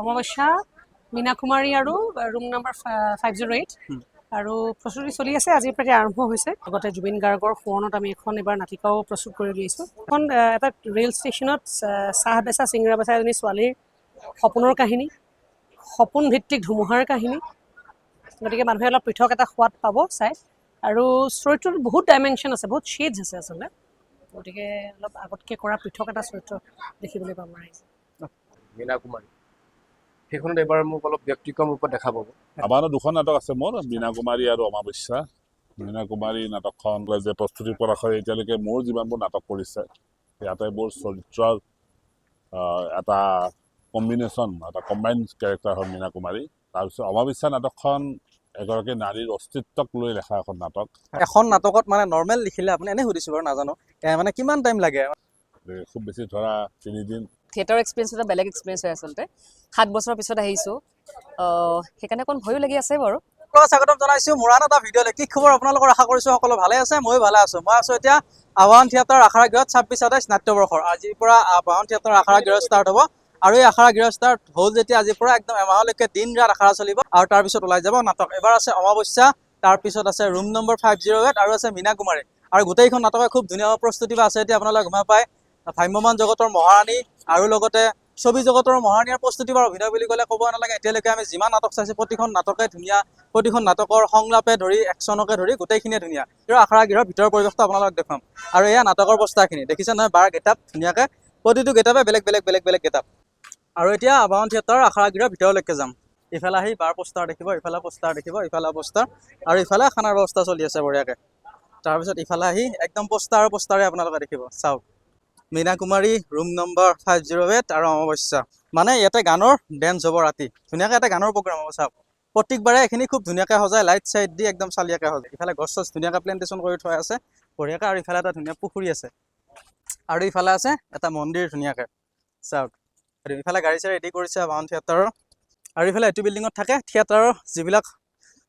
অমাৱস্যা মীনা কুমাৰী আৰু room number 508 আৰু প্ৰস্তুতি চলি আছে। আজিৰ পৰা আৰম্ভ হৈছে। লগতে জুবিন গাৰ্গৰ সোঁৱৰণত আমি এখন এবাৰ নাটিকাও প্ৰস্তুত কৰি উলিয়াইছোঁ। এখন এটা ৰেল ষ্টেচনত চাহ বেচা চিংৰা বেচা এজনী ছোৱালীৰ সপোনৰ কাহিনী, সপোন ভিত্তিক ধুমুহাৰ কাহিনী। গতিকে মানুহে অলপ পৃথক এটা সোৱাদ পাব চাই। আৰু চৰিত্ৰত বহুত ডাইমেনশ্যন আছে, বহুত শ্বেডছ আছে আচলতে। গতিকে অলপ আগতকৈ কৰা পৃথক এটা চৰিত্ৰ দেখিবলৈ পাম ৰাইজে। মীনা কুমাৰী সেইখনত এবাৰ মোক অলপ ব্যক্তিক্ৰম ৰূপত দেখা পাব। আমাৰো দুখন নাটক আছে মোৰ, মীনা কুমাৰী আৰু অমাৱস্যা। মীনা কুমাৰী নাটকখন যে প্ৰস্তুতিৰ পৰা হয় এতিয়ালৈকে মোৰ যিমানবোৰ নাটক কৰিছে ইয়াতে মোৰ চৰিত্ৰৰ এটা কম্বিনেশ্যন, এটা কম্বাইন কেৰেক্টাৰ হয় মীনা কুমাৰী। তাৰপিছত অমাৱস্যা নাটকখন এগৰাকী নাৰীৰ অস্তিত্বক লৈ লেখা এখন নাটক। এখন নাটকত মানে নৰ্মেল লিখিলে আপুনি এনেই সুধিছোঁ বাৰু নাজানো মানে কিমান টাইম লাগে? খুব বেছি ধৰা 3 দিন। থিয়েটাৰ এক্সপিৰিয়েঞ্চ এটা বেলেগ এক্সপিৰিয়েঞ্চ হয় আচলতে। 7 বছৰৰ পিছত আহিছোঁ, সেইকাৰণে অকণ ভয়ো লাগি আছে বাৰু। স্বাগতম জনাইছোঁ মৰাণ এটা ভিডিঅ'লৈ। কি খবৰ আপোনালোকৰ? আশা কৰিছোঁ সকলো ভালে আছে, ময়ো ভালে আছোঁ। মই আছোঁ এতিয়া আৱাহন থিয়েটাৰ আখাৰা গৃহত 26-27 নাট্যবৰ্ষৰ। আজিৰ পৰা আৱাহন থিয়েটাৰ আখাৰা গৃহ ষ্টাৰ্ট হ'ব আৰু এই আখাৰা গৃহ ষ্টাৰ্ট হ'ল যেতিয়া আজিৰ পৰা একদম এমাহলৈকে দিন ৰাত আখাৰা চলিব আৰু তাৰপিছত ওলাই যাব নাটক। এবাৰ আছে অমাৱস্যা, তাৰপিছত আছে ৰুম নম্বৰ 508 আৰু আছে মীনা কুমাৰী। আৰু গোটেইখন নাটকে খুব ধুনীয়া প্ৰস্তুতি আছে। এতিয়া আপোনালোকে গম পায় ভ্ৰাম্যমান জগতৰ মহাৰাণী আৰু লগতে ছবি জগতৰ মহাৰাণীৰ প্ৰস্তুতি বা অভিনয় বুলি ক'লে ক'ব নালাগে। এতিয়ালৈকে আমি যিমান নাটক চাইছোঁ প্ৰতিখন নাটকে ধুনীয়া, প্ৰতিখন নাটকৰ সংলাপে ধৰি একশ্যনকে ধৰি গোটেইখিনিয়ে ধুনীয়া। আৰু আখাৰা গৃহৰ ভিতৰৰ পৰিৱেশটো আপোনালোকক দেখুৱাম। আৰু এয়া নাটকৰ পোষ্টাৰখিনি দেখিছে নহয়, বাৰ গেটআপ ধুনীয়াকৈ, প্ৰতিটো গেটআপে বেলেগ বেলেগ বেলেগ বেলেগ গেটআপ। আৰু এতিয়া আৱাহন থিয়েটাৰ আখাৰা গৃহৰ ভিতৰলৈকে যাম। ইফালে আহি বাৰ পোষ্টাৰ দেখিব, ইফালে পোষ্টাৰ দেখিব, ইফালে পোষ্টাৰ আৰু ইফালে খানাৰ ব্যৱস্থা চলি আছে বঢ়িয়াকৈ। তাৰপিছত ইফালে আহি একদম পোষ্টাৰে আপোনালোকে দেখিব। চাওক, মীনা কুমাৰী, ৰুম নম্বৰ 508 আৰু অমাৱস্যা। মানে ইয়াতে গানৰ ডেন্স হ'ব ৰাতি, ধুনীয়াকৈ এটা গানৰ প্ৰগ্ৰাম হ'ব। চাওক, প্ৰত্যেকবাৰে এইখিনি খুব ধুনীয়াকৈ সজায়, লাইট চাইট দি একদম চালিয়াকৈ সজায়। ইফালে গছ চছ ধুনীয়াকৈ প্লেণ্টেশ্যন কৰি থোৱা আছে বঢ়িয়াকৈ, আৰু ইফালে এটা ধুনীয়া পুখুৰী আছে আৰু ইফালে আছে এটা মন্দিৰ ধুনীয়াকৈ। চাওক, ইফালে গাড়ী চাড়ী ৰেডি কৰিছে আৱাহন থিয়েটাৰৰ। আৰু ইফালে এইটো বিল্ডিঙত থাকে থিয়েটাৰৰ যিবিলাক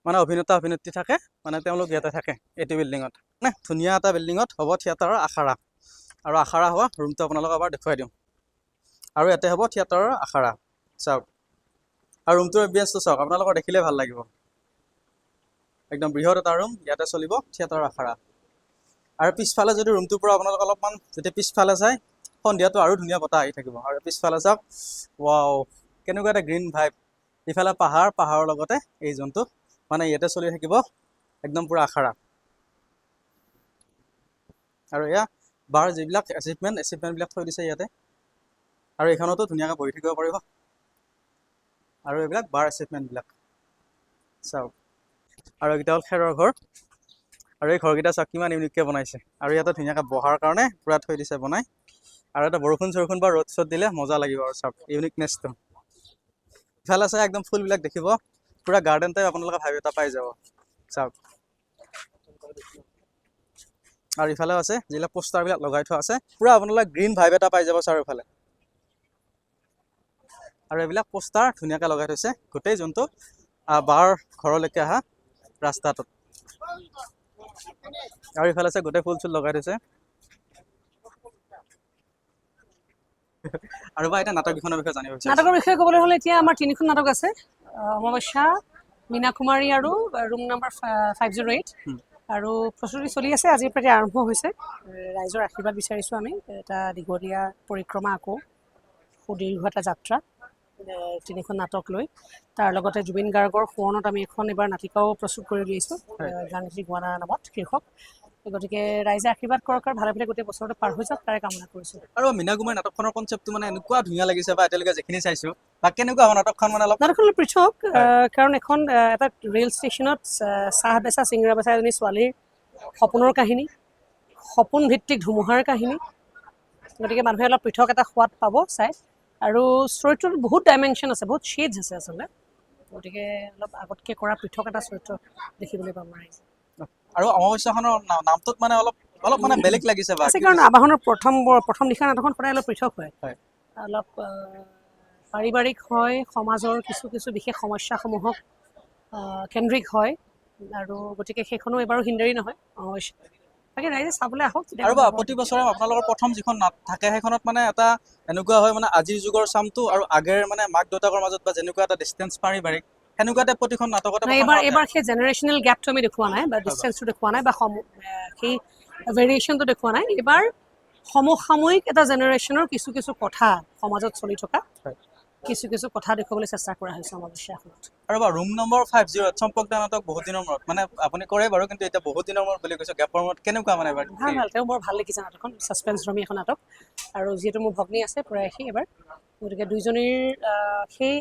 মানে অভিনেতা অভিনেত্ৰী থাকে, মানে তেওঁলোক ইয়াতে থাকে এইটো বিল্ডিঙত। মানে ধুনীয়া এটা বিল্ডিঙত হ'ব থিয়েটাৰৰ আখাৰা। আৰু আখাৰা হোৱা ৰুমটো আপোনালোকক এবাৰ দেখুৱাই দিওঁ। আৰু ইয়াতে হ'ব থিয়েটাৰৰ আখাৰা। চাওক, আৰু ৰুমটোৰ এম্বিয়েন্সটো চাওক, আপোনালোকৰ দেখিলে ভাল লাগিব। একদম বৃহৎ এটা ৰুম, ইয়াতে চলিব থিয়েটাৰৰ আখাৰা। আৰু পিছফালে যদি ৰুমটোৰ পৰা আপোনালোক অলপমান যদি পিছফালে চাই, সন্ধিয়াটো আৰু ধুনীয়া বতাহ আহি থাকিব। আৰু পিছফালে চাওক, ৱাও, কেনেকুৱা এটা গ্ৰীণ ভাইব। ইফালে পাহাৰ, পাহাৰৰ লগতে এই জোনটো মানে ইয়াতে চলি থাকিব একদম পূৰা আখাৰা। আৰু এয়া বাৰ যিবিলাক এচিভমেণ্টবিলাক থৈ দিছে ইয়াতে। আৰু এইখনতো ধুনীয়াকৈ বহি থাকিব পাৰিব। আৰু এইবিলাক বাৰ এচিভমেণ্টবিলাক চাওক। আৰু এইকেইটা হ'ল খেৰৰ ঘৰ। আৰু এই ঘৰকেইটা চাওক কিমান ইউনিককৈ বনাইছে। আৰু ইয়াতে ধুনীয়াকৈ বহাৰ কাৰণে পূৰা থৈ দিছে বনাই। আৰু এটা বৰষুণ চৰষুণ বা ৰ'দ চ'দ দিলে মজা লাগিব। আৰু চাওক ইউনিকনেছটো। ইফালে চাই একদম ফুলবিলাক দেখিব, পূৰা গাৰ্ডেন টাইপ আপোনালোকে ভাইব এটা পাই যাব। চাওক, আৰু ইফালেও আছে যিবিলাক পোষ্টাৰবিলাক লগাই থোৱা আছে, পূৰা আপোনালোকে গ্ৰীণ ভাইব এটা পাই যাব চাৰিওফালে। আৰু এইবিলাক পোষ্টাৰ ধুনীয়াকৈ লগাই থৈছে গোটেই যোনটো বাৰ ঘৰলৈকে অহা ৰাস্তাটোত। আৰু ইফালে আছে গোটেই ফুল চুল লগাই থৈছে। আৰু বা এতিয়া নাটককেইখনৰ বিষয়ে জানিব বিচাৰিছোঁ। নাটকৰ বিষয়ে ক'বলৈ হ'লে এতিয়া আমাৰ 3খন নাটক আছে। অমাৱস্যা, মীনা কুমাৰী আৰু ৰুম নম্বৰ 508 আৰু প্ৰস্তুতি চলি আছে। আজিৰ পৰা আৰম্ভ হৈছে। ৰাইজৰ আশীৰ্বাদ বিচাৰিছোঁ আমি। এটা দীঘলীয়া পৰিক্ৰমা, আকৌ সুদীৰ্ঘ এটা যাত্ৰা 3খন নাটক লৈ। তাৰ লগতে জুবিন গাৰ্গৰ সোঁৱৰণত আমি এখন এবাৰ নাটিকাও প্ৰস্তুত কৰি উলিয়াইছোঁ, গান্ধী গোৱানা নামত শীৰ্ষক। গতিকে ৰাইজে আশীৰ্বাদ কৰক আৰু ভালে ভালে গোটেই বছৰটো পাৰ হৈ যাওক, তাৰে কামনা কৰিছোঁ। আৰু মীনা কুমাৰী নাটকখনৰ কনচেপ্টটো মানে এনেকুৱা ধুনীয়া লাগিছে, বা এতিয়ালৈকে যিখিনি চাইছোঁ, বা কেনেকুৱা হ'ব নাটকখন? মানে অলপ নাটকখন পৃথক, কাৰণ এখন এটা ৰেল ষ্টেচনত চাহ বেচা চিংৰা বেচা এজনী ছোৱালীৰ সপোনৰ কাহিনী, সপোন ভিত্তিক ধুমুহাৰ কাহিনী। গতিকে মানুহে অলপ পৃথক এটা সোৱাদ পাব চাই। আৰু চৰিত্ৰত বহুত ডাইমেনশ্যন আছে, বহুত শ্বেডছ আছে আচলতে। গতিকে অলপ আগতকৈ কৰা পৃথক এটা চৰিত্ৰ দেখিবলৈ পাম ৰাইজে। আৰু অমাৱস্যাখনৰ নামটোত মানে অলপ মানে বেলেগ লাগিছে। আছে কাৰণ আৱাহনৰ প্ৰথম দিশা নাটকখন সদায় অলপ পৃথক হয়, অলপ পাৰিবাৰিক হয়, সমাজৰ কিছু কিছু বিশেষ সমস্যাসমূহক কেন্দ্ৰিক হয়। আৰু গতিকে সেইখনো এবাৰো হিন্দাৰী নহয় অমাৱস্যা। তাকে ৰাইজে চাবলৈ আহক তেতিয়া আৰু গম পাব। প্ৰতি বছৰে আপোনালোকৰ প্ৰথম যিখন নাট থাকে সেইখনত মানে এটা এনেকুৱা হয় মানে আজিৰ যুগৰ চামটো আৰু আগেৰ মানে মাক দেউতাকৰ মাজত বা যেনেকুৱা এটা ডিষ্টেঞ্চ পাৰিবাৰিক সেনেকুৱা টাইপ প্ৰতিখন নাটকতে নাই এইবাৰ সেই জেনেৰেশ্যনেল গেপটো আমি দেখুওৱা নাই বা ডিষ্টেঞ্চটো দেখুওৱা নাই বা সেই ভেৰিয়েশ্যনটো দেখুওৱা নাই। এইবাৰ সমসাময়িক এটা জেনেৰেশ্যনৰ কিছু কিছু কথা সমাজত চলি থকা কিছু কথা দেখুৱাবলৈ চেষ্টা কৰা হৈছে অমাৱস্যাখনত। আৰু বা ৰুম নম্বৰ 50 চম্পক দা নাটক বহুত দিনৰ মূৰত মানে আপুনি কৰে বাৰু কিন্তু এতিয়া বহুত দিনৰ মূৰত বুলি কৈছে গেপৰ মূৰত কেনেকুৱা মানে এবাৰ ভাল তেওঁ বৰ ভাল লিখিছে নাটকখন ছাছপেন্স ধৰ্মী এখন নাটক আৰু যিহেতু মোৰ ভগ্নী আছে প্ৰয়াসী এবাৰ গতিকে দুইজনীৰ সেই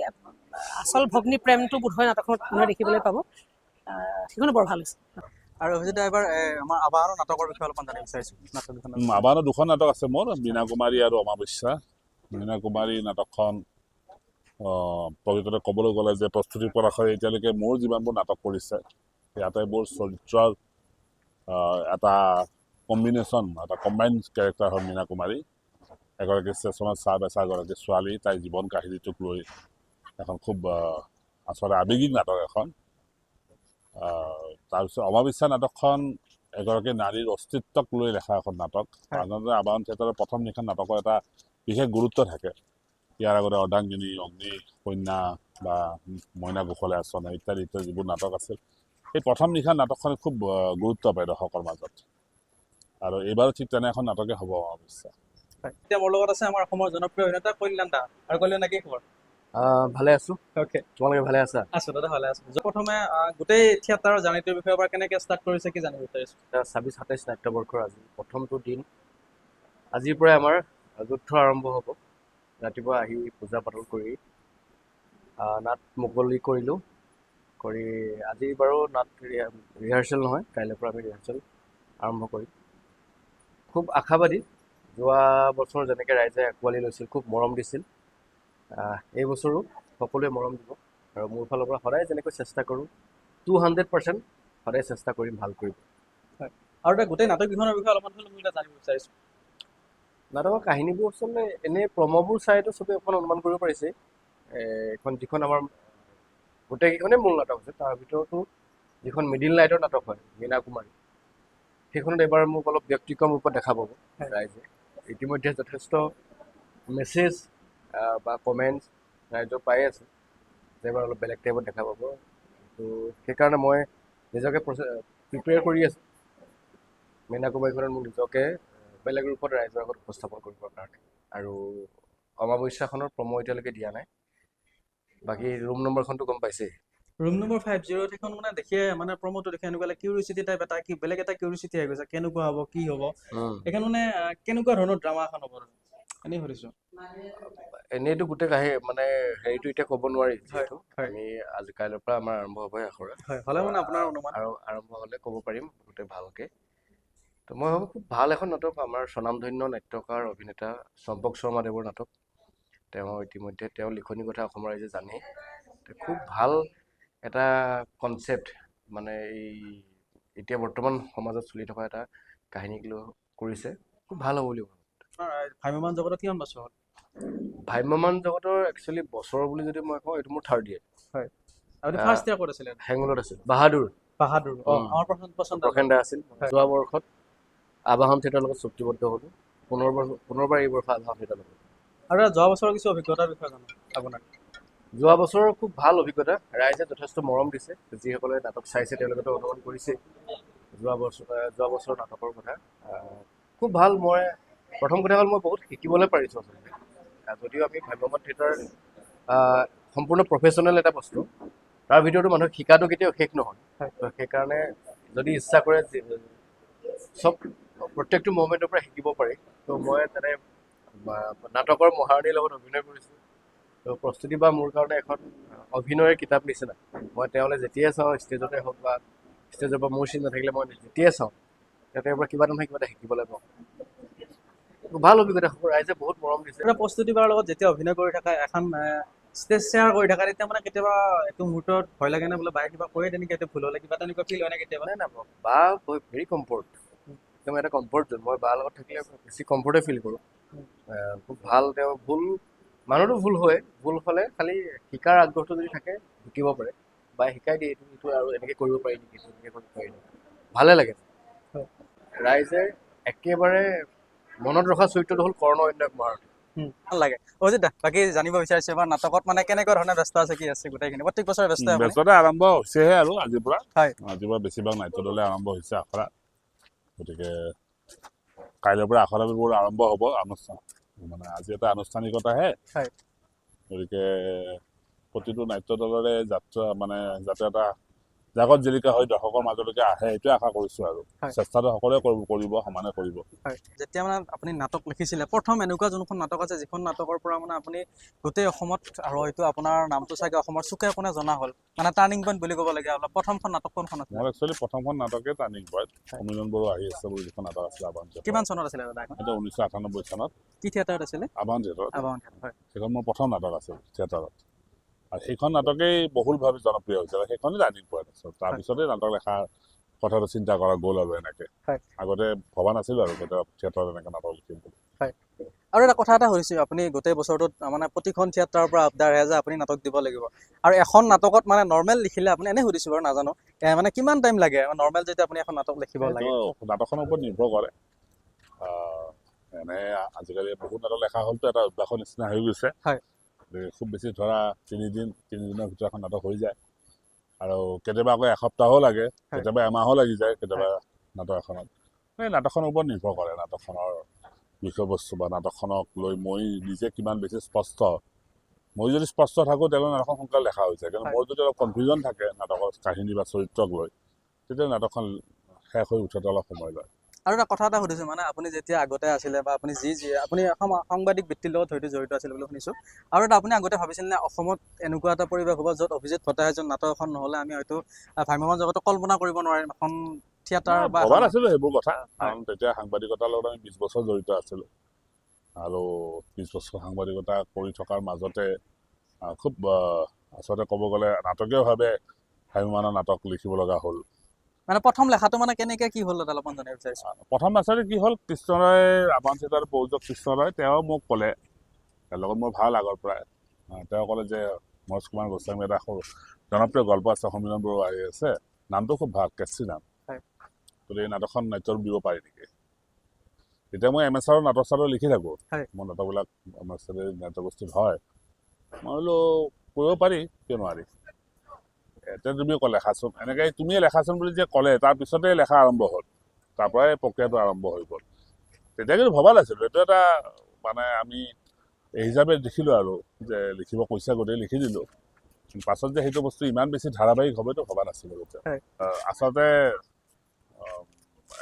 আচল ভগ্নী প্ৰেমটো বোধহয় নাটকখনত মানুহে দেখিবলৈ পাব। সেইখনো বৰ ভাল হৈছে। আৰু অভিজিত দা এবাৰ আমাৰ আবাহনৰ নাটকৰ বিষয়ে অলপমান জানিব বিচাৰিছোঁ নাটকখনৰ আবাহনৰ দুখন নাটক আছে মোৰ, মীনা কুমাৰী আৰু অমাৱস্যা। মীনা কুমাৰী নাটকখন প্ৰকৃততে ক'বলৈ গ'লে যে প্ৰস্তুতিৰ পৰাশৰে এতিয়ালৈকে মোৰ যিমানবোৰ নাটক কৰিছে সেই আটাইবোৰ চৰিত্ৰৰ এটা কম্বিনেশ্যন, এটা কম্বাইন কেৰেক্টাৰ হ'ল মীনা কুমাৰী। এগৰাকী ষ্টেচনত চাহ বেচা এগৰাকী ছোৱালী, তাইৰ জীৱন কাহিনীটোক লৈ এখন খুব আচলতে আৱেগিক নাটক এখন। তাৰপিছত অমাৱস্যা নাটকখন এগৰাকী নাৰীৰ অস্তিত্বক লৈ লেখা এখন নাটক। সাধাৰণতে আবাহন থিয়েটাৰৰ প্ৰথম নিশা নাটকৰ এটা বিশেষ গুৰুত্ব থাকে। ইয়াৰ আগতে অৰ্ধাংগিনী, অগ্নি কন্যা বা মইনা কুশলে আচনা ইত্যাদি ইত্যাদি যিবোৰ নাটক আছিল সেই প্ৰথম নিশা নাটকখনে খুব গুৰুত্ব পায় দৰ্শকৰ মাজত আৰু এইবাৰো ঠিক তেনে এখন নাটকে হ'ব অমাৱস্যা। এতিয়া মোৰ লগত আছে আমাৰ অসমৰ জনপ্ৰিয় অভিনেতা কল্যাণ দা। আৰু কল্যাণ দা কি খবৰ? ভালে আছোঁ। অ'কে তোমালোকে ভালে আছা? আছোঁ দাদা ভালে আছোঁ। প্ৰথমে গোটেই থিয়েটাৰৰ জাৰ্নিটোৰ বিষয়ে এবাৰ কেনেকৈ ষ্টাৰ্ট কৰিছে কি জানিব বিচাৰিছোঁ? 26-27 নাট্যবৰ্ষৰ আজি প্ৰথমটো দিন। আজিৰ পৰাই আমাৰ যুদ্ধ আৰম্ভ হ'ব। ৰাতিপুৱা আহি পূজা পাতল কৰি নাট মুকলি কৰিলোঁ। কৰি আজি বাৰু নাট ৰিহাৰ্চেল নহয়, কাইলৈৰ পৰা আমি ৰিহাৰ্চেল আৰম্ভ কৰিম। খুব আশাবাদী। যোৱা বছৰ যেনেকৈ ৰাইজে আঁকোৱালি লৈছিল, খুব মৰম দিছিল, এই বছৰো সকলোৱে মৰম দিব আৰু মোৰ ফালৰ পৰা সদায় যেনেকৈ চেষ্টা কৰোঁ 200% সদায় চেষ্টা কৰিম ভাল কৰিব। হয় আৰু এটা গোটেই নাটককেইখনৰ বিষয়ে অলপমান মই জানিব বিচাৰিছোঁ। নাটকৰ কাহিনীবোৰ আচলতে এনেই প্ৰম'বোৰ চাইতো চবেই অকণ অনুমান কৰিব পাৰিছে। এখন যিখন আমাৰ গোটেইকেইখনেই মূল নাটক আছে তাৰ ভিতৰতো যিখন মিডিল নাইটৰ নাটক হয় মীনা কুমাৰী, সেইখনত এইবাৰ মোক অলপ ব্যক্তিক্ৰম ৰূপত দেখা পাব ৰাইজে। ইতিমধ্যে যথেষ্ট মেছেজ বা কমেণ্টছ ৰাইজৰ পাই আছে যে এবাৰ অলপ বেলেগ টাইপত দেখা পাব। তো সেইকাৰণে মই নিজকে প্ৰিপেয়াৰ কৰি আছোঁ মীনা কুমাৰীখনত মোক নিজকে বেলেগ ৰূপত ৰাইজৰ আগত উপস্থাপন কৰিবৰ কাৰণে। আৰু অমাৱস্যাখনৰ প্ৰম' এতিয়ালৈকে দিয়া নাই, বাকী ৰুম নম্বৰখনতো গম পাইছেই। ৰুম নম্বৰ 50 সেইখন মানে দেখিয়ে মানে প্ৰম'টো দেখি এনেকুৱা লাগে কিউৰিচিটি টাইপ এটা কি বেলেগ এটা কিউৰিচিটি আহি গৈছে কেনেকুৱা হ'ব কি হ'ব। এইখন মানে কেনেকুৱা ধৰণৰ ড্ৰামা এখন হ'ব এনেই সুধিছোঁ। এনেইতো গোটেই মানে হেৰিটো এতিয়া ক'ব নোৱাৰি, যিহেতু আমি আজি কাইলৈৰ পৰা আমাৰ আৰম্ভ হ'বই আখৰা। হ'লে মানে আপোনাৰ অনুমান আৰু আৰম্ভ হ'লে ক'ব পাৰিম গোটেই ভালকৈ। তো মই ভাবোঁ খুব ভাল এখন নাটক। আমাৰ স্বনামধন্য নাট্যকাৰ অভিনেতা চম্পক শৰ্মাদেৱৰ নাটক। ইতিমধ্যে তেওঁৰ লিখনিৰ কথা অসমৰ ৰাইজে জানেই। খুব ভাল এটা কনচেপ্ট, মানে এতিয়া বৰ্তমান সমাজত চলি থকা এটা কাহিনীক লৈ কৰিছে। খুব ভাল হ'ব বুলি ভাবোঁ। ভ্ৰাম্যমান জগতত কিমান বছৰ হ'ল? ভ্ৰাম্যমান জগতৰ একচুৱেলি বছৰ বুলি যদি মই কওঁ এইটো মোৰ 3rd year। হয় আপুনি ফাৰ্ষ্ট ইয়াৰ ক'ত আছিলে? হেঙুলত আছিল বাহাদুৰ আমাৰ প্ৰসেন দা আছিল। যোৱা বৰ্ষত আবাহন থিয়েটাৰৰ লগত চুক্তিবদ্ধ হ'লোঁ। পুনৰবাৰ এই বৰ্ষ আবাহন থিয়েটাৰৰ লগত। আৰু যোৱা বছৰৰ কিছু অভিজ্ঞতাৰ বিষয়ে জানো আপোনাৰ? যোৱা বছৰৰ খুব ভাল অভিজ্ঞতা। ৰাইজে যথেষ্ট মৰম দিছে। যিসকলে নাটক চাইছে তেওঁলোকেতো অনুমান কৰিছে যোৱা বছৰৰ নাটকৰ কথা। খুব ভাল। মই প্ৰথম কথা হ'ল মই বহুত শিকিবলৈ পাৰিছোঁ আচলতে। যদিও আমি ভ্ৰাম্যমান থিয়েটাৰ সম্পূৰ্ণ প্ৰফেশ্যনেল এটা বস্তু, তাৰ ভিতৰতো মানুহক শিকাটো কেতিয়াও শেষ নহয়। তো সেইকাৰণে যদি ইচ্ছা কৰে প্ৰত্যেকটো মুভমেণ্টৰ পৰা শিকিব পাৰি। তো মই তেনে নাটকৰ মহাৰণীৰ লগত অভিনয় কৰিছোঁ। তো প্ৰস্তুতি বা মোৰ কাৰণে এখন অভিনয়ৰ কিতাপ নিচিনা। মই তেওঁলৈ যেতিয়াই চাওঁ, ষ্টেজতে হওক বা ষ্টেজৰ পৰা মোৰ চিন নাথাকিলে মই যেতিয়াই চাওঁ তেওঁৰ পৰা কিবা নহয় কিবা এটা শিকিবলৈ পাওঁ। ভাল অভিজ্ঞতা। ৰাইজে বহুত মৰম দিছে। প্ৰস্তুতি বাৰ লগত যেতিয়া অভিনয় কৰি থকা এখন ষ্টেজ শ্বেয়াৰ কৰি থকা তেতিয়া মানে কেতিয়াবা এইটো মুহূৰ্তত ভয় লাগে নে বোলে বায়ে কিবা কৰে তেনেকৈ এইটো ভুল হ'লে কিবা তেনেকুৱা ফিল হয় নে কেতিয়াবা? নাই বা ভেৰি কমফৰ্ট, একদম এটা কমফৰ্ট জোন। মই বাৰ লগত থাকিলে বেছি কমফৰ্টে ফিল কৰোঁ। খুব ভাল। তেওঁ মানুহতো ভুল হয়, ভুল হ'লে খালি শিকাৰ আগ্ৰহটো যদি থাকে শিকিব পাৰে। বায়ে শিকাই দিয়ে এইটো আৰু এনেকৈ কৰিব পাৰি নেকি, এনেকৈ কৰিব পাৰি নেকি, ভালে লাগে। ৰাইজে একেবাৰে মনত ৰখা চৰিত্ৰটো হ'ল কৰ্ণ অন্যাক মহাৰথী। ভাল লাগে অজিত দা, বাকী জানিব বিচাৰিছো এবাৰ নাটকত মানে কেনেকুৱা ধৰণে ব্যস্ত আছে, কি আছে গোটেইখিনি? প্ৰত্যেক বছৰে ব্যস্ত আপুনি? ব্যস্ততা আৰম্ভ হৈছেহে আৰু আজিৰ পৰা হয়। বেছিভাগ নাট্য দলে আৰম্ভ হৈছে আখৰা, গতিকে কাইলৈৰ পৰা আখৰাবোৰ আৰম্ভ হ'ব। মানে আজি এটা আনুষ্ঠানিকতাহে, হয়। গতিকে প্ৰতিটো নাট্য দলৰে যাত্ৰা মানে যাতে এটা জাগত জিলিকা হৈ দৰ্শকৰ মাজলৈকে আহে, এইটোৱে আশা কৰিছো আৰু হয়। চেষ্টাটো সকলোৱে কৰিব, সমানে কৰিব। হয়, যেতিয়া মানে আপুনি নাটক লিখিছিলে, প্ৰথম এনেকুৱা যোনখন নাটক আছে যিখন নাটকৰ পৰা মানে আপুনি গোটেই অসমত আৰু হয়তো আপোনাৰ নামটো চাগে অসমৰ চুকে কোণে জনা হ'ল, মানে টাৰ্ণিং পইণ্ট বুলি ক'ব লাগে অলপ, প্ৰথমখন নাটক কোনখন আছিলে? মোৰ একচুৱেলি প্ৰথমখন নাটকে টাৰ্ণিং পইণ্ট। সমীৰণ বড়ো আহি আছে বুলি যিখন নাটক আছিলে আবাহন থিয়েটাৰত। কিমান চনত আছিলে দাদা এখন? সেইটো 1998 চনত কি থিয়েটাৰত আছিলে? আবাহন থিয়েটাৰত। আবাহন থিয়েটাৰ, হয়। সেইখন মোৰ প্ৰথম নাটক আছিল থিয়েটাৰত, আৰু সেইখন নাটকেই বহুলভাৱে জনপ্ৰিয় হৈছিল, আৰু সেইখনেই টাৰ্ণিং পইণ্ট আছিল। তাৰপিছতে নাটক লেখা কথাটো চিন্তা কৰা গ'ল আৰু এনেকে। হয়। আগতে ভবা নাছিলো আৰু কেতিয়াবা থিয়েটাৰত এনেকে নাটক লিখিম বুলি। হয়। আৰু এটা কথা এটা সুধিছোঁ, আপুনি গোটেই বছৰটোত মানে প্ৰতিখন থিয়েটাৰৰ পৰা আবদাৰ আহে যে আপুনি নাটক দিব লাগিব, আৰু এখন নাটকত মানে নৰ্মেল লিখিলে আপুনি, এনেই সুধিছোঁ বাৰু নাজানো, মানে কিমান টাইম লাগে নৰ্মেল যেতিয়া আপুনি এখন নাটক লিখিব লাগে? সেইটো নাটকখনৰ ওপৰত নিৰ্ভৰ কৰে। এনে আজিকালি বহুত নাটক লেখা হ'লতো এটা অভ্যাসৰ নিচিনা হৈ গৈছে। হয়। খুব বেছি ধৰা 3 দিনৰ ভিতৰত এখন নাটক হৈ যায়, আৰু কেতিয়াবা আকৌ এসপ্তাহো লাগে, কেতিয়াবা এমাহো লাগি যায় কেতিয়াবা নাটক এখনত। এই নাটকখনৰ ওপৰত নিৰ্ভৰ কৰে, নাটকখনৰ বিষয়বস্তু বা নাটকখনক লৈ মই নিজে কিমান বেছি স্পষ্ট। মই যদি স্পষ্ট থাকোঁ তেতিয়াহ'লে নাটকখন সোনকালে লেখা হৈ যায়, কিন্তু মোৰ যদি অলপ কনফিউজন থাকে নাটকৰ কাহিনী বা চৰিত্ৰক লৈ, তেতিয়া নাটকখন শেষ হৈ উঠোতে অলপ সময় লয়। আৰু এটা কথা এটা সুধিছোঁ, মানে আপুনি যেতিয়া আগতে আছিলে বা আপুনি আপুনি সাংবাদিক বৃত্তিৰ লগত হয়তো জড়িত আছিল বুলি শুনিছোঁ, আৰু এটা আপুনি আগতে ভাবিছিল নে অসমত এনেকুৱা এটা পৰিৱেশ হ'ব য'ত অভিজিত ভট্টাচাৰ্যৰ নাটক এখন নহ'লে আমি হয়তো ভ্ৰাম্যমাণ জগতত কল্পনা কৰিব নোৱাৰিম এখন থিয়েটাৰ বা ভবা নাছিলোঁ সেইবোৰ কথা, কাৰণ তেতিয়া সাংবাদিকতাৰ লগত আমি 20 বছৰ জড়িত আছিলোঁ, আৰু 20 বছৰ সাংবাদিকতা কৰি থকাৰ মাজতে খুব আচলতে ক'ব গ'লে নাটকীয়ভাৱে ভ্ৰাম্যমাণৰ নাটক লিখিব লগা হ'ল। মানে প্ৰথম লেখাটো মানে কেনেকৈ কি হ'ল দাদা অলপমান জানিব বিচাৰিছোঁ। প্ৰথম আচলতে কি হ'ল, কৃষ্ণৰায় আবাহন থিয়েটাৰৰ প্ৰযোজক কৃষ্ণৰায় তেওঁ মোক ক'লে, তেওঁৰ লগত মোৰ ভাল আগৰ পৰাই, তেওঁ ক'লে যে মনোজ কুমাৰ গোস্বামী এটা জনপ্ৰিয় গল্প আছে, সমীৰণ বড়ো আহি আছে, নামটো খুব ভাল, কেচি নাম, গতিকে এই নাটকখন নাট্যৰূপ দিব পাৰি নেকি? তেতিয়া মই MSR নাটক চাটক লিখি থাকোঁ, মোৰ নাটকবিলাক MSR নাট্যগোষ্ঠীত হয়, মই বোলো কৰিব পাৰি, কিয় নোৱাৰি। এতিয়া তুমি লেখাচোন, এনেকৈ তুমিয়ে লেখাচোন বুলি যে ক'লে, তাৰপিছতে লেখা আৰম্ভ হ'ল, তাৰ পৰাই প্ৰক্ৰিয়াটো আৰম্ভ হৈ গ'ল। তেতিয়া কিন্তু ভবা নাছিলোঁ, এইটো এটা মানে আমি এই হিচাপে দেখিলোঁ আৰু যে লিখিব কৈছে গতিকে লিখি দিলোঁ, পাছত যে সেইটো বস্তু ইমান বেছি ধাৰাবাহিক হ'বতো ভবা নাছিলোঁ তেতিয়া। আচলতে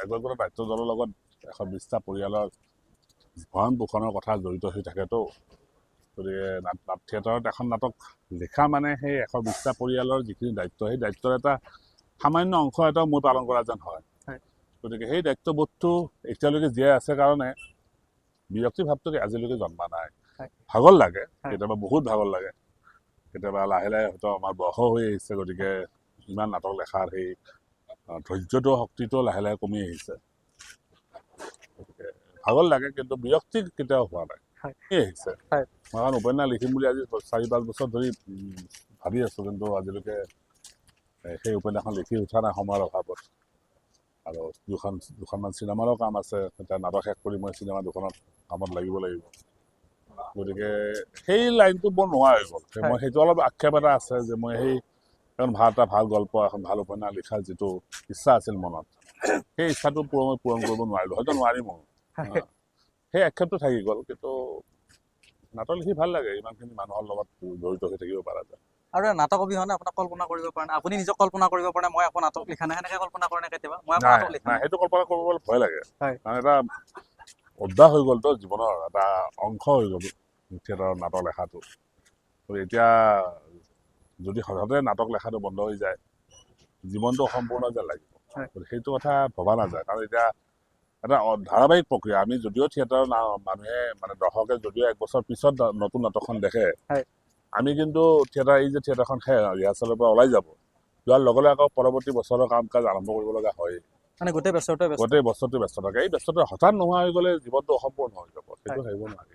এগৰাকী নাট্য দলৰ লগত 120টা পৰিয়ালৰ ভৰণ পোষণৰ কথা জড়িত হৈ থাকেতো, গতিকে থিয়েটাৰত এখন নাটক লিখা মানে সেই 120টা পৰিয়ালৰ যিখিনি দায়িত্ব, সেই দায়িত্বৰ এটা সামান্য অংশ এটাও মই পালন কৰা যেন হয়। গতিকে সেই দায়িত্ববোধটো এতিয়ালৈকে জীয়াই আছে কাৰণে বিৰক্তি ভাৱটো আজিলৈকে জন্মা নাই। ভাগৰ লাগে, কেতিয়াবা বহুত ভাগৰ লাগে, কেতিয়াবা লাহে লাহে হয়তো আমাৰ বয়স হৈ আহিছে, গতিকে ইমান নাটক লেখাৰ সেই ধৈৰ্যটো শক্তিটো লাহে লাহে কমি আহিছে, গতিকে ভাগৰ লাগে, কিন্তু বিৰক্তি কেতিয়াও হোৱা নাই, আহিছে। মই এখন উপন্যাস লিখিম বুলি আজি 4-5 বছৰ ধৰি ভাবি আছোঁ, কিন্তু আজিলৈকে সেই উপন্যাসখন লিখি উঠা নাই সময়ৰ অভাৱত, আৰু দুখনমান চিনেমাৰো কাম আছে, এতিয়া নাটক শেষ কৰি মই চিনেমা দুখনত কামত লাগিব, গতিকে সেই লাইনটো বৰ নোহোৱা হৈ গ'ল। মই সেইটো অলপ আক্ষেপ এটা আছে যে মই সেই এখন ভাল গল্প, এখন ভাল উপন্যাস লিখাৰ যিটো ইচ্ছা আছিল মনত, সেই ইচ্ছাটো পূৰণ কৰিব নোৱাৰিলোঁ, হয়তো নোৱাৰিমো, সেই আক্ষেপটো থাকি গ'ল। কিন্তু নাটক লিখি ভাল লাগে, ইমানখিনি মানুহৰ লগত জড়িত হৈ থাকিব পৰা যায়। আৰু নাটক অবিহনে আপোনাক কল্পনা কৰিব পৰা নাই, আপুনি নিজক কল্পনা কৰিব পৰা নাই মই একো নাটক লিখা নাই, সেনেকৈ কল্পনা কৰে নাই কেতিয়াবা? মই নাটক লিখা নাই, সেইটো কল্পনা কৰিবলৈ ভয় লাগে, কাৰণ এটা অভ্যাস হৈ গ'লতো, জীৱনৰ এটা অংশ হৈ গ'ল থিয়েটাৰৰ নাটক লেখাটো। এতিয়া যদি হঠাতে নাটক লেখাটো বন্ধ হৈ যায়, জীৱনটো অসম্পূৰ্ণ যেন লাগিব, সেইটো কথা ভবা নাযায়, কাৰণ এতিয়া এটা ধাৰাবাহিক প্ৰক্ৰিয়া। আমি যদিও থিয়েটাৰৰ মানুহে মানে দৰ্শকে যদিও 1 বছৰ পিছত নতুন নাটকখন দেখে, আমি কিন্তু এই যে থিয়েটাৰখন ৰিহাৰ্চেলৰ পৰা ওলাই যোৱাৰ লগে লগে আকৌ পৰৱৰ্তী বছৰৰ কাম কাজ আৰম্ভ কৰিব লগা হয়, মানে গোটেই বছৰটো ব্যস্ত থাকে। এই ব্যস্ততা হঠাৎ নোহোৱা হৈ গ'লে জীৱনটো অসম্পূৰ্ণ হৈ যাব, সেইটো ভাবিব নোৱাৰি।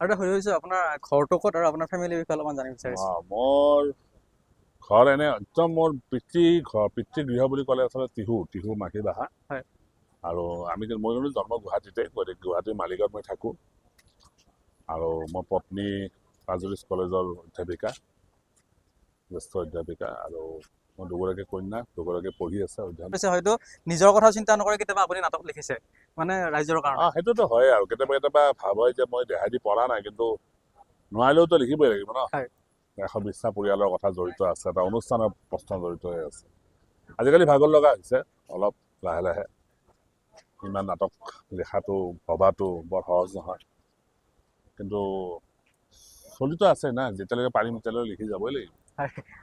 আৰু এটা সুধিছোঁ, আপোনাৰ ঘৰটো ক'ত আৰু আপোনাৰ ফেমিলিৰ বিষয়ে অলপমান জানিব বিচাৰিছোঁ। মোৰ ঘৰ এনে একদম মোৰ পিতৃগৃহ বুলি ক'লে আচলতে টিহু মাখিবাহা, আৰু মই কিন্তু জন্ম গুৱাহাটীতে, গতিকে গুৱাহাটীৰ মালিগাঁৱত মই থাকোঁ। আৰু মোৰ পত্নী পাজুৰিছ কলেজৰ অধ্যাপিকা, জ্যেষ্ঠ অধ্যাপিকা, আৰু মোৰ দুগৰাকী কন্যা, দুগৰাকী পঢ়ি আছে অধ্যয়ন। পিছে হয়তো নিজৰ কথা চিন্তা নকৰি কেতিয়াবা আপুনি নাটক লিখিছে মানে ৰাইজৰ কাৰণে। সেইটোতো হয় আৰু কেতিয়াবা ভাৱ হয় যে মই দেহাই দি পঢ়া নাই, কিন্তু নোৱাৰিলেওতো লিখিবই লাগিব ন। হয়। 120টা পৰিয়ালৰ কথা জড়িত আছে, এটা অনুষ্ঠানৰ প্ৰশ্ন জড়িত হৈ আছে। আজিকালি ভাগৰ লগা হৈছে অলপ লাহে লাহে। ইমান নাটক লিখাটো ভবাটো বৰ সহজ নহয়, কিন্তু চলিতো আছে না, যেতিয়ালৈকে পাৰিম তেতিয়ালৈকে লিখি যাবই লাগিব।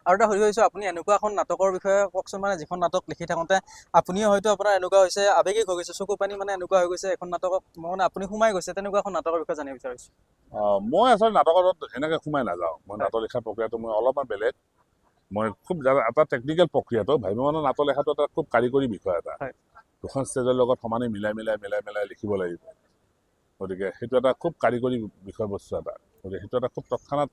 আৰু এটা সুধি ভাবিছোঁ, আপুনি এনেকুৱা এখন নাটকৰ বিষয়ে কওকচোন, মানে যিখন নাটক লিখি থাকোঁতে আপুনিও হয়তো আপোনাৰ এনেকুৱা হৈছে আৱেগিক হৈ গৈছে, চকু পানী মানে এনেকুৱা হৈ গৈছে এখন নাটকত মানে আপুনি সোমাই গৈছে, তেনেকুৱা এখন নাটকৰ বিষয়ে জানিব বিচাৰিছোঁ। মই আচলতে নাটকত এনেকৈ সোমাই নাযাওঁ। মই নাটক লিখাৰ প্ৰক্ৰিয়াটো মই অলপমান বেলেগ। মই খুব এটা টেকনিকেল প্ৰক্ৰিয়াটো ভ্ৰাম্যমানৰ নাটক লিখাটো এটা খুব কাৰিকৰী বিষয় এটা। দুখন ষ্টেজৰ লগত সমানে মিলাই লিখিব লাগিব। গতিকে সেইটো এটা খুব কাৰিকৰী বিষয়বস্তু এটা। গতিকে সেইটো এটা খুব তৎক্ষণাত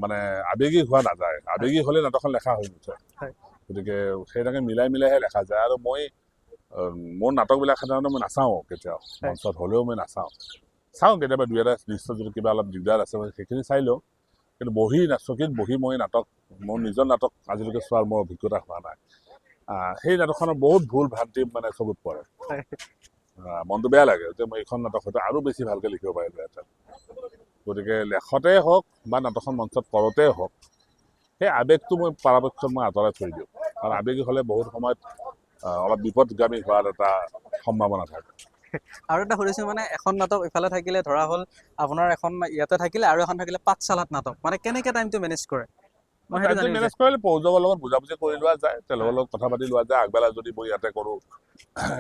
মানে আৱেগিক হোৱা নাযায়। আৱেগিক হ'লে নাটকখন লেখা হৈ নুঠে। গতিকে সেইটাকে মিলাইহে লেখা যায়। আৰু মই মোৰ নাটকবিলাক সাধাৰণতে মই নাচাওঁ কেতিয়াও, মঞ্চত হ'লেও মই নাচাওঁ। চাওঁ কেতিয়াবা দুই এটা দৃশ্য যদি কিবা অলপ দিগদাৰ আছে সেইখিনি চাই লওঁ, কিন্তু চকীত বহি মই মোৰ নিজৰ নাটক আজিলৈকে চোৱাৰ মোৰ অভিজ্ঞতা হোৱা নাই। সেই নাটকখনৰ বহুত ভুল ভ্ৰান্তি মানে চকুত পৰে। মনটো বেয়া লাগে যে মই এইখন নাটক হয়তো আৰু বেছি ভালকৈ লিখিব পাৰিলোহেঁতেন। গতিকে লেখতে হওক বা নাটকখন মঞ্চত কৰোঁতেই হওক, সেই আৱেগটো পৰাপক্ষত মই আঁতৰাই থৈ দিওঁ। কাৰণ আৱেগিক হ'লে বহুত সময়ত অলপ বিপদগামী হোৱাৰ এটা সম্ভাৱনা থাকে। আৰু এটা সুধিছোঁ, মানে এখন নাটক ইফালে থাকিলে ধৰা হ'ল আপোনাৰ এখন ইয়াতে থাকিলে আৰু এখন থাকিলে পাঠশালাত নাটক, মানে কেনেকৈ টাইমটো মেনেজ কৰে? মই সেইটো জানিব মেনেজ কৰিলে প্ৰযোজকৰ লগত বুজাবুজি কৰি লোৱা যায়, তেওঁলোকৰ লগত কথা পাতি লোৱা যায়। আগবেলা যদি মই ইয়াতে কৰোঁ,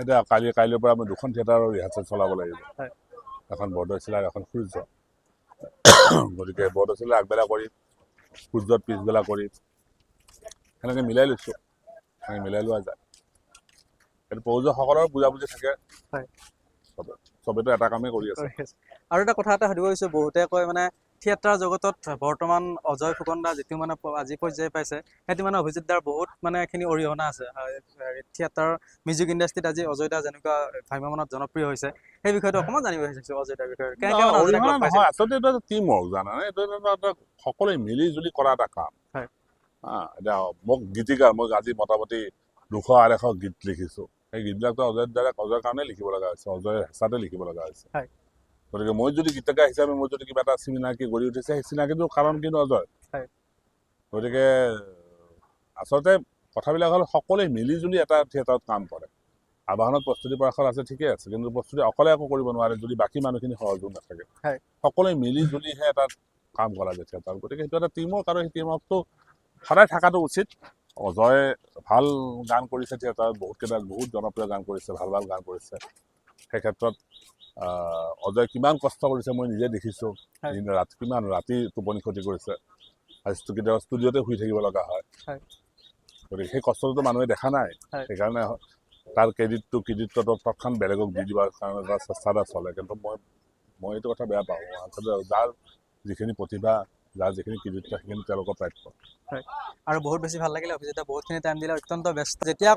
এতিয়া কাইলৈৰ পৰা মই 2খন থিয়েটাৰৰ ৰিহাৰ্চেল চলাব লাগিব। এখন বৰদৈচিলাৰ, এখন সূৰ্য। গতিকে বৰদৈচিলাৰ আগবেলা কৰিম, সূৰ্যত পিছবেলা কৰিম, সেনেকৈ মিলাই লৈছোঁ। মিলাই লোৱা যায়। কিন্তু প্ৰযোজকসকলৰ বুজাবুজি থাকে। চবেতো এটা কামেই কৰি আছে। আৰু এটা কথা এটা সুধিব বিচাৰিছোঁ, বহুতে কয় মানে থিয়েটাৰ জগতত বৰ্তমান অজয় ফুকন দা যিটো মানে আজি পৰ্যায় পাইছে, সেইটো মানে অভিজিত দাৰ বহুত মানে এইখিনি অৰিহণা আছে। থিয়েটাৰ মিউজিক ইণ্ডাষ্ট্ৰীত আজি অজয় দা যেনেকুৱা ভ্ৰাম্যমানত জনপ্ৰিয় হৈছে, সেই বিষয়টো অকণমান জানিব বিচাৰিছোঁ অজয় দাৰ বিষয়ে। কেনেকৈ মানে অজয় দাক লগ পাইছিল? আচলতে এইটো এটা টিম ৱৰ্ক, জানানে? এইটো এটা সকলোৱে মিলি জুলি কৰা এটা কাম। এতিয়া মোক গীতিকাৰ, মই আজি মোটামুটি 200-250 গীত লিখিছোঁ। সেই গীতবিলাকতো অজয়ৰ কাৰণে লিখিব লগা হৈছে, অজয়ৰ হেঁচাতে লিখিব লগা হৈছে। গতিকে মই যদি গীতিকাৰ হিচাপে মোৰ যদি কিবা এটা চিনাকি গঢ়ি উঠিছে, সেই চিনাকিটোৰ কাৰণ কিন্তু অজয়। গতিকে আচলতে কথাবিলাক হ'ল সকলোৱে মিলি জুলি এটা থিয়েটাৰত কাম কৰে। আবাহনত প্ৰস্তুতি পৰাশৰ আছে, ঠিকে আছে, কিন্তু প্ৰস্তুতি অকলে একো কৰিব নোৱাৰে যদি বাকী মানুহখিনি সহযোগ নাথাকে। সকলোৱে মিলি জুলিহে এটা কাম কৰা যায় থিয়েটাৰ। গতিকে সেইটো এটা টিম ৱৰ্ক, আৰু সেই টিম ৱৰ্কটো সদায় থকাটো উচিত। অজয়ে ভাল গান কৰিছে থিয়েটাৰত, বহুত জনপ্ৰিয় গান কৰিছে, ভাল গান কৰিছে। সেই ক্ষেত্ৰত অজয় কিমান কষ্ট কৰিছে মই নিজে দেখিছোঁ। কিমান ৰাতি টোপনি ক্ষতি কৰিছে, কেতিয়াবা ষ্টুডিঅ'তে শুই থাকিব লগা হয়। গতিকে সেই কষ্টটোতো মানুহে দেখা নাই। সেইকাৰণে তাৰ ক্ৰেডিটটো তৎক্ষণ বেলেগক দি দিবৰ কাৰণে এটা চেষ্টা এটা চলে। কিন্তু মই এইটো কথা বেয়া পাওঁ। আচলতে যাৰ যিখিনি প্ৰতিভা, যাৰ যিখিনি কৃতিত্ব, সেইখিনি তেওঁলোকৰ প্ৰাপ্য। আৰু বহুত বেছি ভাল লাগিলে অভিজিতে বহুতখিনি টাইম দিলে, অত্যন্ত ব্যস্ত। যেতিয়া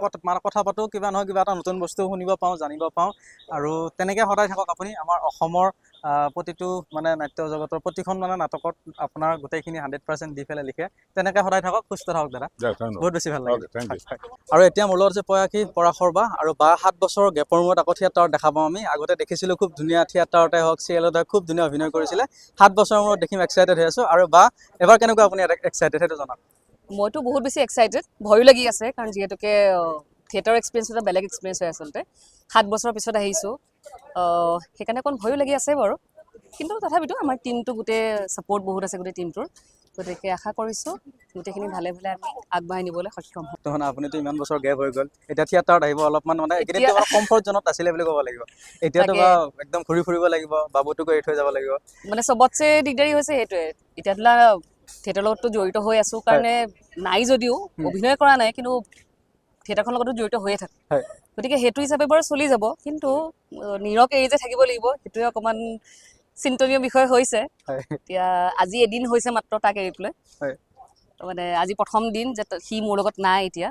কথা পাতোঁ কিবা নহয় কিবা এটা নতুন বস্তু শুনিব পাওঁ, জানিব পাওঁ। আৰু তেনেকৈ সদায় থাকক আপুনি। আমাৰ অসমৰ প্ৰতিটো মানে নাট্য জগতৰ প্ৰতিখন মানে নাটকত আপোনাৰ গোটেইখিনি 100% দি পেলাই লিখে। তেনেকৈ সদায় থাকক, সুস্থ থাকক দাদা। বহুত বেছি ভাল লাগিল। আৰু এতিয়া মোৰ লগত আছে পৰাশৰ বা, আৰু 7 বছৰৰ গেপৰ মূৰত আকৌ থিয়েটাৰত দেখা পাওঁ আমি। আগতে দেখিছিলোঁ খুব ধুনীয়া থিয়েটাৰতে হওক, চিৰিয়েলতে হওক, খুব ধুনীয়া অভিনয় কৰিছিলে। 7 বছৰৰ মূৰত দেখিম, এক্সাইটেড হৈ আছোঁ। আৰু এবাৰ কেনেকুৱা আপুনি এক্সাইটেড, সেইটো জনাওক। মইতো বহুত বেছি এক্সাইটেড, ভয়ো লাগি আছে, কাৰণ যিহেতুকে থিয়েটাৰ এক্সপিৰিয়েঞ্চ এটা বেলেগ এক্সপিৰিয়েঞ্চ হয় আচলতে। 7 বছৰৰ পিছত আহিছোঁ, সেইকাৰণে অকণ ভয়ো লাগি আছে বাৰু। কিন্তু তথাপিতো আমাৰ টিমটো গোটেই ছাপোৰ্ট বহুত আছে, গোটেই টিমটোৰ। গতিকে আশা কৰিছোঁ গোটেইখিনি ভালে ভালে আমি আগবঢ়াই নিবলৈ সক্ষম হ'ম। মানে আপুনিতো ইমান বছৰ গেপ হৈ গ'ল, এতিয়া থিয়েটাৰত আহিব অলপমান মানে এইকেইদিনটো অলপ কমফৰ্ট জোনত আছিলে বুলি ক'ব লাগিব। এতিয়াতো একদম ঘূৰি ফুৰিব লাগিব, বাবুটোকো এৰি থৈ যাব লাগিব। মানে চবতছে দিগদাৰী হৈছে সেইটোৱে। এতিয়া ধৰা থিয়েটাৰৰ লগততো জড়িত হৈ আছোঁ কাৰণে নাই যদিও অভিনয় কৰা নাই, কিন্তু থিয়েটাৰখনৰ লগতো জড়িত হৈয়ে থাকে। গতিকে সেইটো হিচাপে বাৰু চলি যাব, কিন্তু নীৰৱ এৰি যে থাকিব লাগিব, সেইটোৱে অকণমান চিন্তনীয় বিষয় হৈছে। এতিয়া আজি এদিন হৈছে মাত্ৰ তাক এৰি পেলাই, মানে আজি প্ৰথম দিন যে সি মোৰ লগত নাই এতিয়া।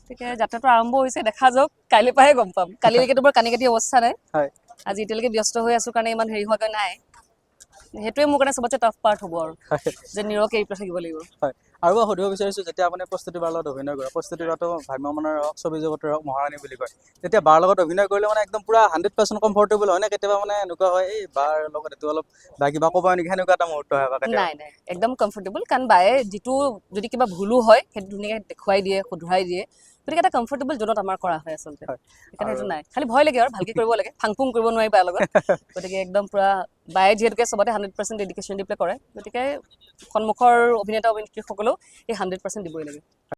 গতিকে যাত্ৰাটো আৰম্ভ হৈছে, দেখা যাওক, কাইলৈ পৰাহে গম পাম। কালিলৈকেতো বৰ কানি কাটি অৱস্থা নাই, হয় আজি এতিয়ালৈকে ব্যস্ত হৈ আছো কাৰণে ইমান হেৰি হোৱাকৈ নাই। সেইটোৱে মোৰ কাৰণে চবতছে টাফ পাৰ্ট হ'ব আৰু, যে নীৰৱকে এৰি পেলাই থাকিব লাগিব। হয় আৰু মই সুধিব বিচাৰিছোঁ, যেতিয়া আপুনি প্ৰস্তুতি বাৰ লগত অভিনয় কৰে, প্ৰস্তুতি বাৰটো ভ্ৰাম্যমানৰ হওক, ছবি জগতৰ হওক, মহাৰাণী বুলি কয়, তেতিয়া বাৰ লগত অভিনয় কৰিলে মানে একদম পুৰা 100% কমফৰ্টেবল হয় নে? কেতিয়াবা মানে এনেকুৱা হয় এই বাৰ লগত এইটো অলপ বা কিবা ক'ব নেকি, সেনেকুৱা এটা মুহূৰ্ত হয় বা কেতিয়াবা? নাই নাই, একদম কমফৰ্টেবল, কাৰণ বায়ে যিটো যদি কিবা ভুলো হয় সেইটো ধুনীয়াকৈ দেখুৱাই দিয়ে, শুধৰাই দিয়ে। গতিকে এটা কমফৰ্টেবল জোনত আমাৰ কৰা হয় আচলতে। হয় সেইকাৰণে সেইটো নাই, খালি ভয় লাগে আৰু ভালকে কৰিব লাগে, ফাং ফুং কৰিব নোৱাৰি বাৰ লগত। গতিকে একদম পুৰা বায়ে যিহেতুকে চবতে 100% ডেডিকেশ্যন দি পেলাই কৰে, গতিকে সন্মুখৰ অভিনেতা অভিনেত্ৰীসকলেও এই 100% দিবই লাগে।